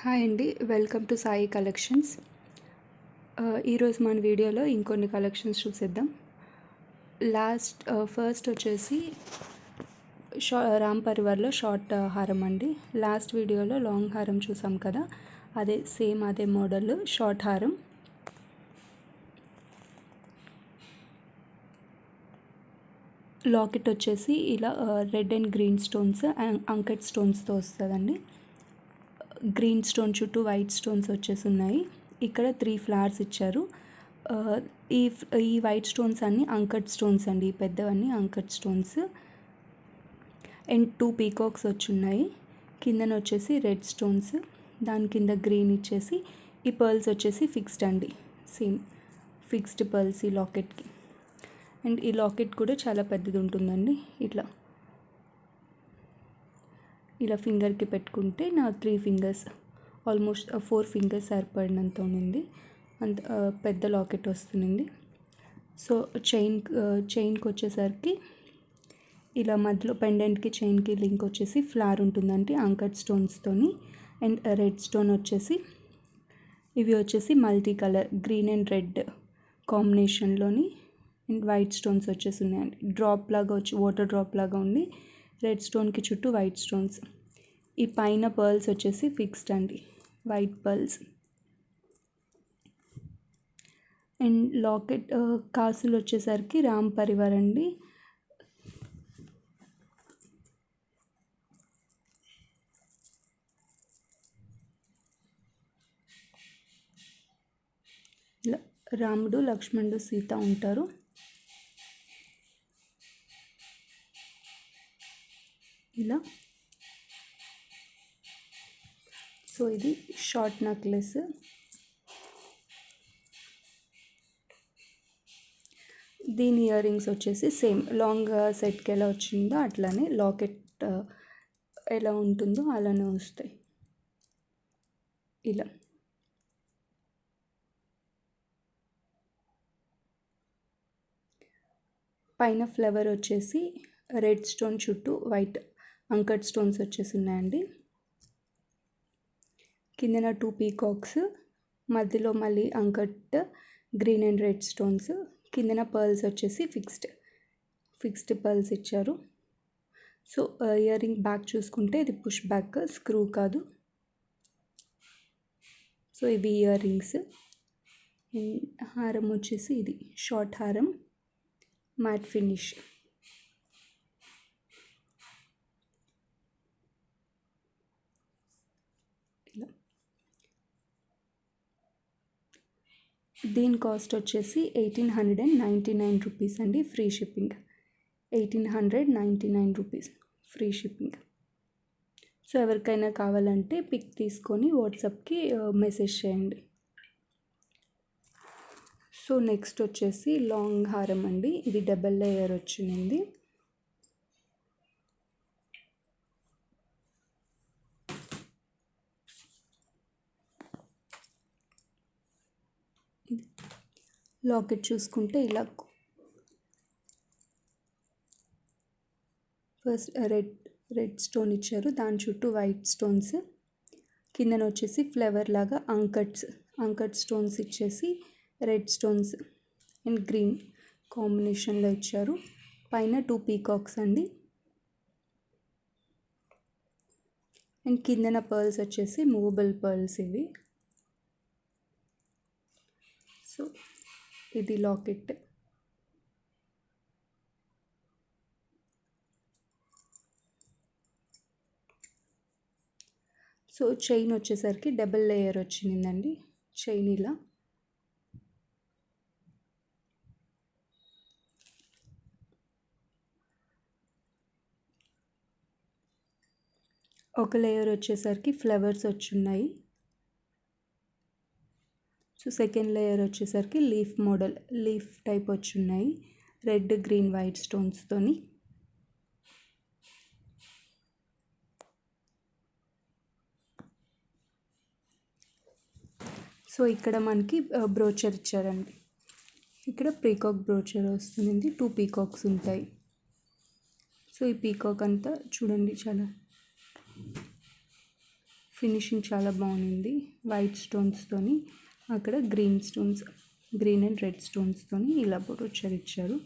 Hi అండి, welcome to Sai collections. ఈరోజు మన వీడియోలో ఇంకొన్ని కలెక్షన్స్ చూసేద్దాం. ఫస్ట్ వచ్చేసి రామ్ పరివార్లో షార్ట్ హారం అండి. లాస్ట్ వీడియోలో లాంగ్ హారం చూసాం కదా, అదే సేమ్ అదే మోడల్ షార్ట్ హారం. లాకెట్ వచ్చేసి ఇలా red and green stones uncut స్టోన్స్తో వస్తుందండి. గ్రీన్ స్టోన్ చుట్టూ వైట్ స్టోన్స్ వచ్చేసి ఉన్నాయి. ఇక్కడ 3 ఫ్లవర్స్ ఇచ్చారు. ఈ వైట్ స్టోన్స్ అన్నీ అంకట్ స్టోన్స్ అండి, పెద్దవన్నీ అంకట్ స్టోన్స్. అండ్ 2 పీకాక్స్ వచ్చి ఉన్నాయి. కిందన వచ్చేసి రెడ్ స్టోన్స్, దాని కింద గ్రీన్ ఇచ్చేసి ఈ పర్ల్స్ వచ్చేసి ఫిక్స్డ్ అండి, సేమ్ ఫిక్స్డ్ పర్ల్స్ ఈ లాకెట్కి. అండ్ ఈ లాకెట్ కూడా చాలా పెద్దది ఉంటుందండి. ఇలా ఫింగర్కి పెట్టుకుంటే నా 3 ఫింగర్స్, ఆల్మోస్ట్ 4 ఫింగర్స్ ఏర్పడినంత ఉంది. అంత పెద్ద లాకెట్ వస్తుంది. సో చైన్కి వచ్చేసరికి ఇలా మధ్యలో పెండెంట్కి చైన్కి లింక్ వచ్చేసి ఫ్లవర్ ఉంటుందండి అంకట్ స్టోన్స్తోని. అండ్ రెడ్ స్టోన్ వచ్చేసి ఇవి వచ్చేసి multi colour green and red కాంబినేషన్లోని అండ్ వైట్ స్టోన్స్ వచ్చేసి ఉన్నాయండి. డ్రాప్ లాగా వచ్చి వాటర్ డ్రాప్ లాగా ఉంది. రెడ్ స్టోన్కి చుట్టూ వైట్ స్టోన్స్. ఈ పైన పర్ల్స్ వచ్చేసి ఫిక్స్డ్ అండి, వైట్ పర్ల్స్. అండ్ లాకెట్ కాసులు వచ్చేసరికి రామ్ పరివార్ అండి. రాముడు, లక్ష్మణుడు, సీత ఉంటారు. ఇలా సో ఇది షార్ట్ నెక్లెస్. దీని ఇయర్ రింగ్స్ వచ్చేసి సేమ్ లాంగ్ సెట్కి ఎలా వచ్చిందో అట్లానే లాకెట్ ఎలా ఉంటుందో అలానే వస్తాయి. ఇలా పైన ఫ్లవర్ వచ్చేసి రెడ్ స్టోన్ చుట్టూ వైట్ అంకట్ స్టోన్స్ వచ్చేసి ఉన్నాయండి. కిందన 2 పీకాక్స్, మధ్యలో మళ్ళీ uncut green and red stones. కిందన పర్ల్స్ వచ్చేసి ఫిక్స్డ్ పర్ల్స్ ఇచ్చారు. సో ఇయర్ రింగ్ బ్యాక్ చూసుకుంటే ఇది పుష్ బ్యాక్, స్క్రూ కాదు. సో ఇవి ఇయర్ రింగ్స్. హారం వచ్చేసి ఇది షార్ట్ హారం, మ్యాట్ ఫినిష్. ఇలా దీని కాస్ట్ వచ్చేసి 1899 రూపీస్ అండి, free shipping. 1899 rupees free shipping. So ఎవరికైనా కావాలంటే పిక్ తీసుకొని వాట్సాప్కి మెసేజ్ చేయండి. సో నెక్స్ట్ వచ్చేసి లాంగ్ హారం అండి. ఇది డబల్ లేయర్ వచ్చింది. లాకెట్ చూసుకుంటే ఇలా ఫస్ట్ రెడ్ స్టోన్ ఇచ్చారు, దాని చుట్టూ వైట్ స్టోన్స్. కిందన వచ్చేసి ఫ్లవర్ లాగా అంకట్ స్టోన్స్ ఇచ్చేసి రెడ్ స్టోన్స్ అండ్ గ్రీన్ కాంబినేషన్లో ఇచ్చారు. పైన 2 పీకాక్స్ అండి. అండ్ కిందన పర్ల్స్ వచ్చేసి మూవబుల్ పర్ల్స్ ఇవి. సో ఇది లాకెట్. సో చైన్ వచ్చేసరికి డబల్ లేయర్ వచ్చిందండి. చైన్ ఇలా ఒక లేయర్ వచ్చేసరికి ఫ్లవర్స్ వచ్చున్నాయి. సో సెకండ్ లేయర్ వచ్చేసరికి లీఫ్ టైప్ వచ్చున్నాయి, రెడ్ గ్రీన్ వైట్ స్టోన్స్తోని. సో ఇక్కడ మనకి బ్రోచర్ ఇచ్చారండి. ఇక్కడ పీకాక్ బ్రోచర్ వస్తుంది, 2 పీకాక్స్ ఉంటాయి. సో ఈ పీకాక్ అంతా చూడండి చాలా ఫినిషింగ్ చాలా బాగుంది. వైట్ స్టోన్స్తోని అక్కడ గ్రీన్ అండ్ రెడ్ స్టోన్స్తోని ఇలా బ్రోచర్ ఇచ్చారు.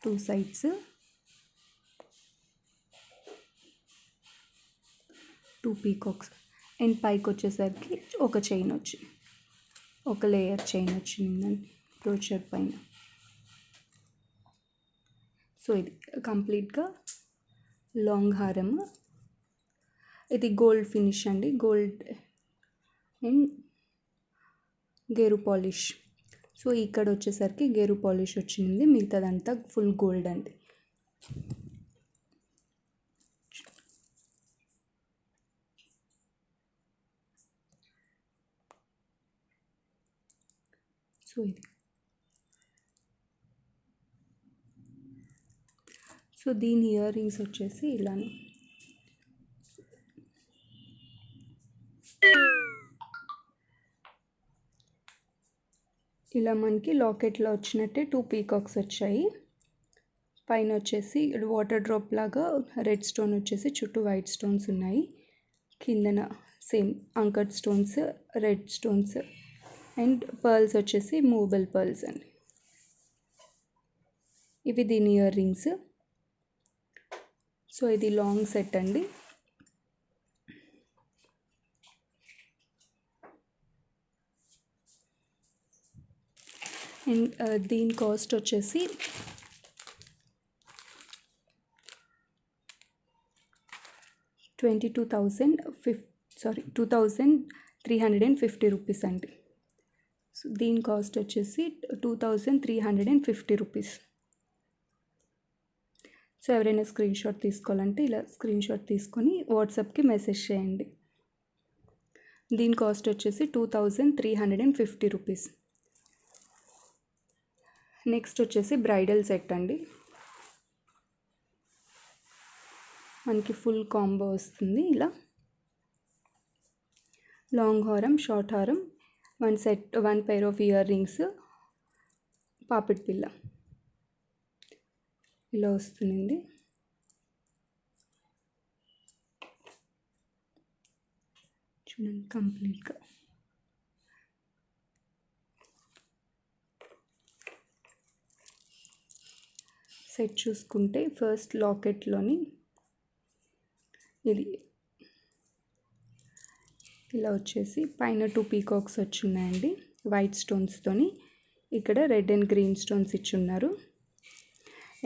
2 sides 2 పీకాక్స్ అండ్ పైకి వచ్చేసరికి ఒక చైన్ ఒక లేయర్ చైన్ వచ్చిందండి బ్రోచర్ పైన. సో ఇది కంప్లీట్గా లాంగ్ హారం. ఇది గోల్డ్ ఫినిష్ అండి, gold and gear polish. So ఇక్కడ వచ్చేసరికి గేరు పాలిష్ వచ్చింది, మిగతాదంతా ఫుల్ గోల్డ్ అండి. సో ఇది దీని ఇయర్ రింగ్స్ వచ్చేసి ఇలానే ఇలా మనకి లాకెట్లో వచ్చినట్టే 2 పీకాక్స్ వచ్చాయి. పైన వచ్చేసి వాటర్ డ్రాప్ లాగా రెడ్ స్టోన్ వచ్చేసి చుట్టూ వైట్ స్టోన్స్ ఉన్నాయి. కిందన same anchor stones, red stones and pearls వచ్చేసి మూవబుల్ పర్ల్స్ అండి. ఇవి దీని ఇయర్ రింగ్స్. సో ఇది లాంగ్ సెట్ అండి. అండ్ దీని కాస్ట్ వచ్చేసి 2350 రూపీస్ అండి. సో దీని కాస్ట్ వచ్చేసి 2350 రూపీస్. సో ఎవరైనా స్క్రీన్ షాట్ తీసుకోవాలంటే ఇలా స్క్రీన్ షాట్ తీసుకొని వాట్సాప్కి మెసేజ్ చేయండి. దీని కాస్ట్ వచ్చేసి 2350 రూపీస్. నెక్స్ట్ వచ్చేసి బ్రైడల్ సెట్ అండి. మనకి ఫుల్ కాంబో వస్తుంది. ఇలా లాంగ్ హారం, షార్ట్ హారం, 1 pair ఆఫ్ ఇయర్ రింగ్స్, పాపిడి పిల్ల ఇలా వస్తుంది. చూడండి కంప్లీట్గా. సెట్ చూసుకుంటే ఫస్ట్ లాకెట్లోని ఇది ఇలా వచ్చేసి పైన 2 పీకాక్స్ వచ్చున్నాయండి వైట్ స్టోన్స్తోని. ఇక్కడ రెడ్ అండ్ గ్రీన్ స్టోన్స్ ఇచ్చున్నారు.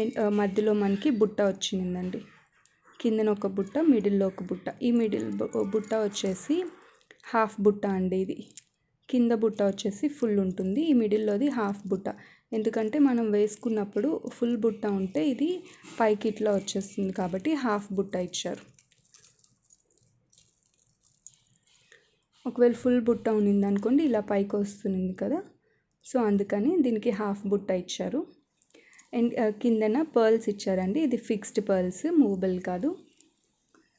అండ్ మధ్యలో మనకి బుట్ట వచ్చిందండి. కిందన ఒక బుట్ట, మిడిల్లో ఒక బుట్ట. ఈ మిడిల్ బుట్ట వచ్చేసి హాఫ్ బుట్ట అండి. ఇది కింద బుట్ట వచ్చేసి ఫుల్ ఉంటుంది, ఈ మిడిల్లోది హాఫ్ బుట్ట. ఎందుకంటే మనం వేసుకున్నప్పుడు ఫుల్ బుట్ట ఉంటే ఇది పైకి ఇట్లా వచ్చేస్తుంది కాబట్టి హాఫ్ బుట్ట ఇచ్చారు. ఒకవేళ ఫుల్ బుట్ట ఉన్నింది అనుకోండి ఇలా పైకి వస్తుంది కదా, సో అందుకని దీనికి హాఫ్ బుట్ట ఇచ్చారు. అండ్ కిందన పర్ల్స్ ఇచ్చారండి. ఇది ఫిక్స్డ్ పర్ల్స్, మూవబుల్ కాదు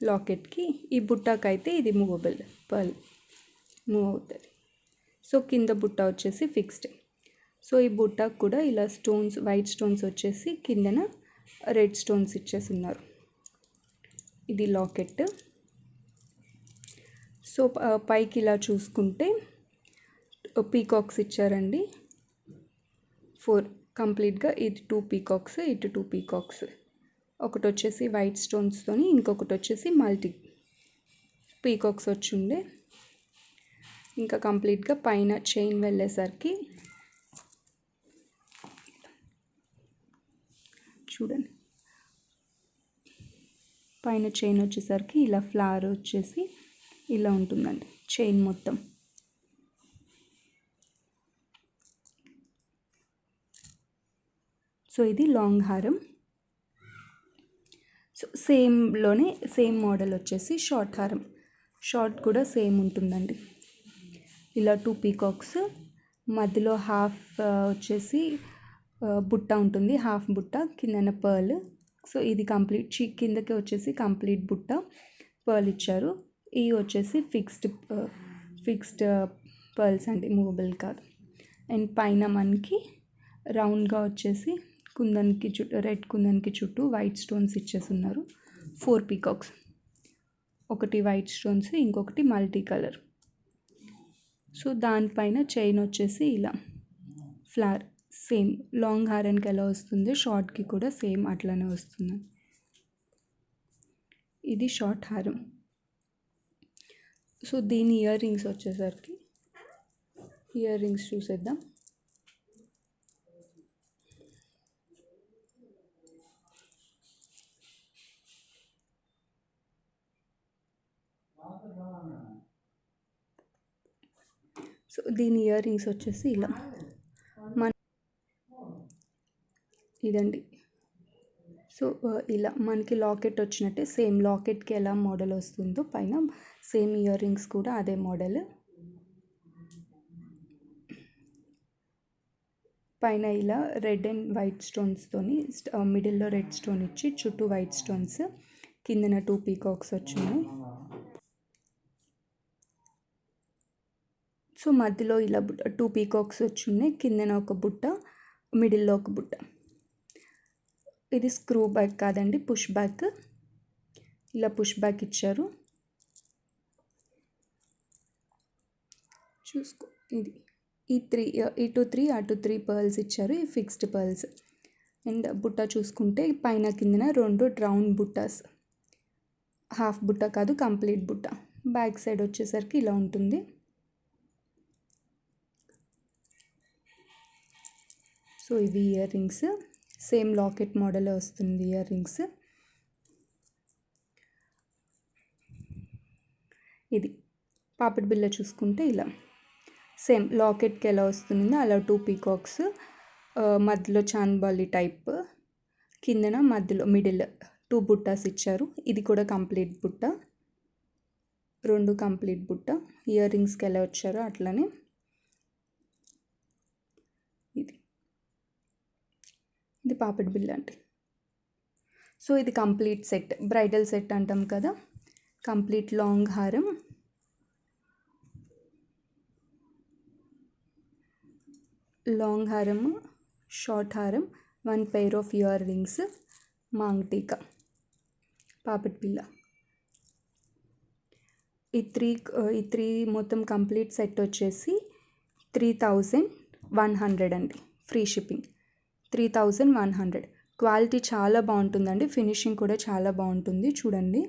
లాకెట్కి. ఈ బుట్టకైతే ఇది మూవబుల్ పర్ల్, మూవ్ అవుతుంది. సో కింద బుట్ట వచ్చేసి ఫిక్స్డ్. సో ఈ బుట్టకు కూడా ఇలా స్టోన్స్, వైట్ స్టోన్స్ వచ్చేసి కిందన రెడ్ స్టోన్స్ ఇచ్చేసి ఉన్నారు. ఇది లాకెట్. సో పైకి ఇలా చూసుకుంటే పీకాక్స్ ఇచ్చారండి 4 కంప్లీట్గా. ఇది 2 పీకాక్స్, ఇటు 2 పీకాక్స్. ఒకటి వచ్చేసి వైట్ స్టోన్స్తోని, ఇంకొకటి వచ్చేసి మల్టీ పీకాక్స్ వచ్చిండే. ఇంకా కంప్లీట్గా పైన చైన్ వెళ్ళేసరికి చూడండి, పైన చైన్ వచ్చేసరికి ఇలా ఫ్లవర్ వచ్చేసి ఇలా ఉంటుందండి చైన్ మొత్తం. సో ఇది లాంగ్ హారం. సో సేమ్ మోడల్ వచ్చేసి షార్ట్ హారం. షార్ట్ కూడా సేమ్ ఉంటుందండి. ఇలా 2 పీకాక్స్, మధ్యలో హాఫ్ వచ్చేసి బుట్ట ఉంటుంది, హాఫ్ బుట్ట, కిందన పర్ల్. సో ఇది కంప్లీట్ కిందకి వచ్చేసి కంప్లీట్ బుట్ట పర్ల్ ఇచ్చారు. ఈ వచ్చేసి ఫిక్స్డ్ పర్ల్స్ అండి, మూవబుల్ కాదు. అండ్ పైన మనకి రౌండ్గా వచ్చేసి రెడ్ కుందన్కి చుట్టూ వైట్ స్టోన్స్ ఇచ్చేసి ఉన్నారు. 4 పీకాక్స్. ఒకటి వైట్ స్టోన్స్, ఇంకొకటి మల్టీ కలర్. సో దానిపైన చైన్ వచ్చేసి ఇలా ఫ్లవర్ సేమ్ లాంగ్ హారానికి ఎలా వస్తుంది షార్ట్కి కూడా సేమ్ అట్లానే వస్తుంది. ఇది షార్ట్ హారం. సో దీని ఇయర్ రింగ్స్ వచ్చేసరికి ఇయర్ రింగ్స్ చూసేద్దాం. సో దీని ఇయర్ రింగ్స్ వచ్చేసి ఇలా ఇదండి. సో ఇలా మనకి లాకెట్ వచ్చినట్టే సేమ్ లాకెట్కి ఎలా మోడల్ వస్తుందో పైన సేమ్ ఇయర్ రింగ్స్ కూడా అదే మోడల్. పైన ఇలా రెడ్ అండ్ వైట్ స్టోన్స్తోని మిడిల్లో రెడ్ స్టోన్ ఇచ్చి చుట్టూ వైట్ స్టోన్స్, కిందన 2 పీకాక్స్ వచ్చినాయి. సో మధ్యలో ఇలా 2 పీకాక్స్ వచ్చున్నాయి, కిందన ఒక బుట్ట, మిడిల్లో ఒక బుట్ట. ఇది స్క్రూ బ్యాక్ కాదండి, పుష్ బ్యాక్. ఇలా పుష్ బ్యాక్ ఇచ్చారు. చూసుకో, ఇది ఇటు 3 అటు 3 పర్ల్స్ ఇచ్చారు. ఈ ఫిక్స్డ్ పర్ల్స్. అండ్ బుట్ట చూసుకుంటే పైన కిందన 2 రౌండ్ బుట్టాస్, హాఫ్ బుట్ట కాదు కంప్లీట్ బుట్ట. బ్యాక్ సైడ్ వచ్చేసరికి ఇలా ఉంటుంది. సో ఇవి ear rings, same locket model వస్తుంది ఇయర్ రింగ్స్. ఇది పాపిడి బిళ్ళ చూసుకుంటే ఇలా సేమ్ లాకెట్కి ఎలా వస్తుందో అలా 2 పీకాక్స్, మధ్యలో చాన్బాలి టైప్, కిందన మధ్యలో మిడిల్ 2 బుట్టాస్ ఇచ్చారు. ఇది కూడా కంప్లీట్ బుట్ట, 2 కంప్లీట్ బుట్ట. ఇయర్ రింగ్స్కి ఎలా వచ్చారో అట్లనే ఇది పాపిడి బిళ్ళ అంటే. సో ఇది కంప్లీట్ సెట్, బ్రైడల్ సెట్ అంటాం కదా. కంప్లీట్ లాంగ్ హారం, లాంగ్ హారం, షార్ట్ హారం, 1 pair of earrings, maang tikka, పాపిడి బిళ్ళ. ఈ త్రీ మొత్తం కంప్లీట్ సెట్ వచ్చేసి 3100 అండి. Free shipping 3100. క్వాలిటీ చాలా బాగుంటుందండి, ఫినిషింగ్ కూడా చాలా బాగుంటుంది. చూడండి,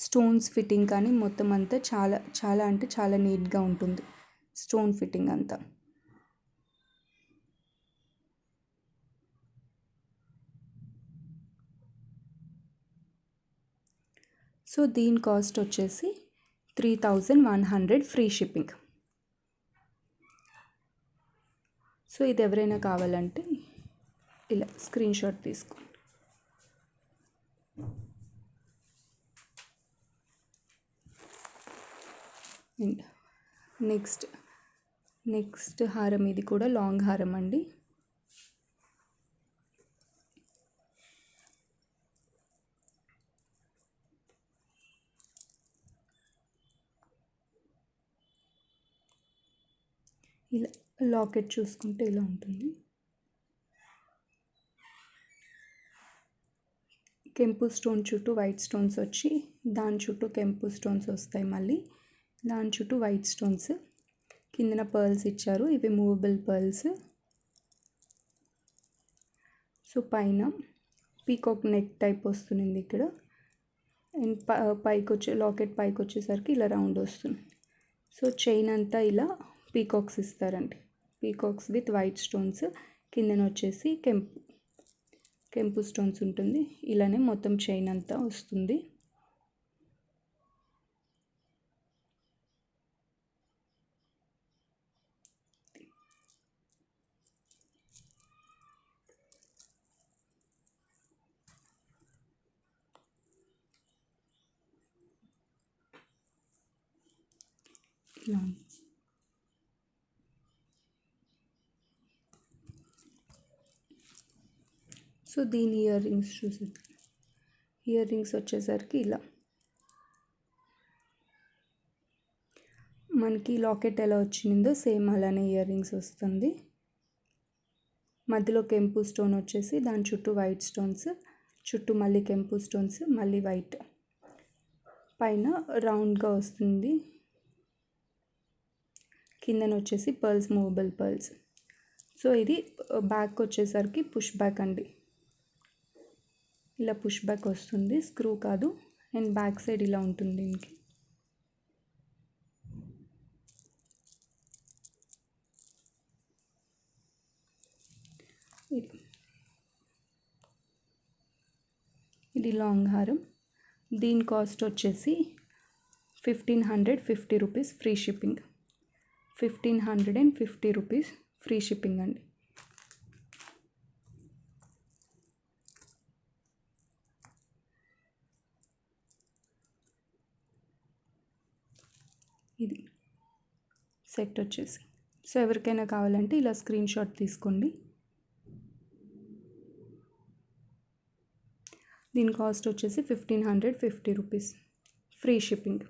స్టోన్స్ ఫిట్టింగ్ కానీ మొత్తం అంతా చాలా చాలా అంటే చాలా నీట్గా ఉంటుంది స్టోన్ ఫిట్టింగ్ అంతా. సో దీని కాస్ట్ వచ్చేసి 3100 ఫ్రీ షిప్పింగ్. సో ఇది ఎవరైనా కావాలంటే ఇలా స్క్రీన్ షాట్ తీసుకోండి. అండ్ నెక్స్ట్ హారం, ఇది కూడా లాంగ్ హారం అండి. ఇలా లాకెట్ చూసుకుంటే ఇలా ఉంటుంది. కెంపు స్టోన్ చుట్టూ వైట్ స్టోన్స్ వచ్చి దాని చుట్టూ కెంపు స్టోన్స్ వస్తాయి, మళ్ళీ దాని చుట్టూ వైట్ స్టోన్స్, కిందన పర్ల్స్ ఇచ్చారు. ఇవి మూవబుల్ పర్ల్స్. సో పైన పీకాక్ నెక్ టైప్ వస్తుంది ఇక్కడ. అండ్ పైకి వచ్చే లాకెట్ పైకి వచ్చేసరికి ఇలా రౌండ్ వస్తుంది. సో చైన్ అంతా ఇలా పీకాక్స్ ఇస్తారండి, పీకాక్స్ విత్ వైట్ స్టోన్స్, కిందన వచ్చేసి కెంపు స్టోన్స్ ఉంటుంది. ఇలానే మొత్తం చైన్ అంతా వస్తుంది. ఇలా సో దీని ఇయర్ రింగ్స్ చూసేద్దాం. ఇయర్ రింగ్స్ వచ్చేసరికి ఇలా మనకి లాకెట్ ఎలా వచ్చిందో సేమ్ అలానే ఇయర్ రింగ్స్ వస్తుంది. మధ్యలో కెంపు స్టోన్ వచ్చేసి దాని చుట్టూ వైట్ స్టోన్స్, చుట్టూ మళ్ళీ కెంపు స్టోన్స్, మళ్ళీ వైట్, పైన రౌండ్గా వస్తుంది, కిందన వచ్చేసి పర్ల్స్, మూవబుల్ పర్ల్స్. సో ఇది బ్యాక్ వచ్చేసరికి పుష్ బ్యాక్ అండి. ఇలా పుష్ బ్యాక్ వస్తుంది, స్క్రూ కాదు. అండ్ బ్యాక్ సైడ్ ఇలా ఉంటుంది దీనికి. ఇది లాంగ్ హారం. దీని కాస్ట్ వచ్చేసి 1550 rupees free shipping. 1550 rupees free shipping అండి. ఇది సెట్ వచ్చేసి. సో ఎవరికైనా కావాలంటే ఇలా స్క్రీన్ షాట్ తీసుకోండి. దీని కాస్ట్ వచ్చేసి 1550 రూపీస్ ఫ్రీ షిప్పింగ్.